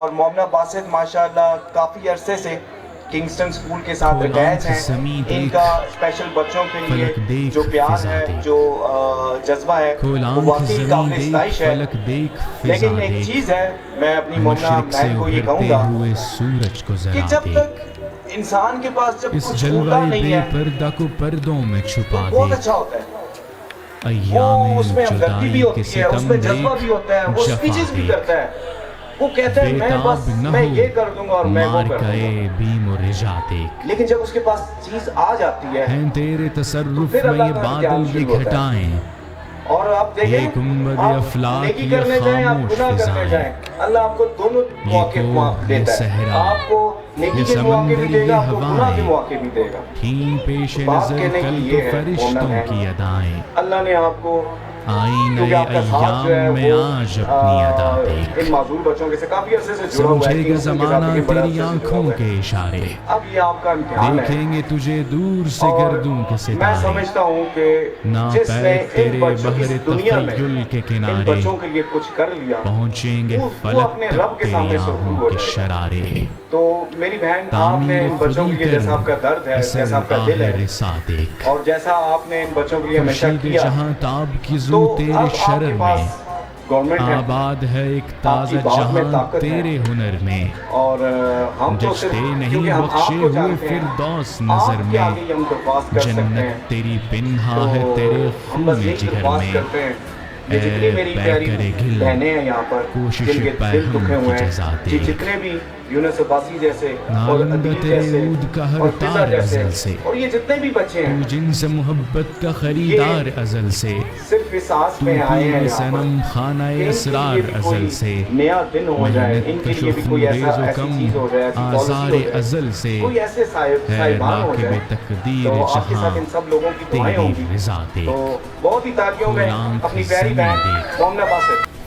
اور مومنہ باسط ماشاءاللہ کافی عرصے سے کنگسٹن اسکول کے ساتھ اٹیچ ہیں. ان کا اسپیشل بچوں کے لیے جو پیار ہے، جو جذبہ ہے، وہ واقعی قابل ستائش ہے. لیکن ایک چیز ہے، میں اپنی مومنہ بہن کو یہ کہوں گا کہ جب تک انسان کے پاس جب کچھ ہوتا نہیں ہے تو بہت اچھا ہوتا ہے. وہ اس میں ہمدردی بھی ہوتی ہے، اس میں جذبہ بھی ہوتا ہے، وہ اسپیچز بھی کرتا ہے. وہ کہتا ہے میں یہ کر دوں گا اور میں وہ کر دوں گا. لیکن جب اس کے پاس چیز آ جاتی ہے تو پھر اللہ کا امتحان شروع ہوتا ہے. اور آپ دیکھیں، آپ نیکی کرنے جائیں، آپ گناہ کرنے جائیں، اللہ آپ کو دونوں مواقع دیتا ہے. آپ کو نیکی کے مواقع بھی دے گا، آپ کو گناہ کے مواقع بھی دے گا. بات کہنے کی یہ ہے مومن ہے، اللہ نے آپ کو کیونکہ آپ کا ساتھ جو ہے وہ ان معذور بچوں کے سے کافی عرصے سے جڑا ہوا ہے، زمانہ تیری آنکھوں کے اشارے. اب یہ آپ کا امتحان ہے. دیکھیں گے تجھے دور سے گردوں کے ستارے. میں سمجھتا ہوں کہ جس نے ان بچوں اس دنیا میں ان بچوں کے لیے کچھ کر لیا، وہ اپنے رب کے سامنے سرخرو ہو جائے گا. تو میری بہن، آپ نے ان بچوں کے لیے جیسا آپ کا درد ہے، جیسا آپ کا دل ہے، اور جیسا آپ نے ان بچوں کے لیے ہمیشہ کیا، تو اب آپ کے پاس گورنمنٹ ہے، آباد ہے ایک آپ کی تازہ بات میں جہاں طاقت ہے. تیرے ہنر میں، اور ہم تو صرف کیونکہ ہم آپ کو جانتے ہیں، فردوس آپ نظر کے میں. آگے ہم درخواست کر سکتے ہیں. جنت تیری پنہا تو ہے تیرے ہم بس خون یہی جگر درخواست میں. کرتے ہیں، یہ جتنی میری پیاری بہنیں ہیں یہاں پر جن کے دل دکھے ہوئے ہیں، جتنے بھی یونس عباسی جیسے اور ادیب جیسے اور فضا جیسے اور یہ جتنے بھی بچے ہیں، جن سے محبت کا یہ خریدار ازل سے، صرف اس آس میں آئے ہیں یہاں پر صنم خانہ کہ ان کے لیے اسرار بھی ازل کوئی سے، نیا دن ہو جائے، ان کے لیے بھی کوئی ایسی چیز ہو جائے، ایسی پالیسی آثار ہو جائے، ازل سے، کوئی ایسے صاحبان ہو راکب جائے. تقدیر تو آپ کے جہاں ساتھ ان سب لوگوں کی دعائیں تیری ہوں گی. رضا دیکھ. تو بہت ہی تالیوں میں کھول آنکھ اپنی پیاری زمیں بہن دیکھ. مومنہ باسط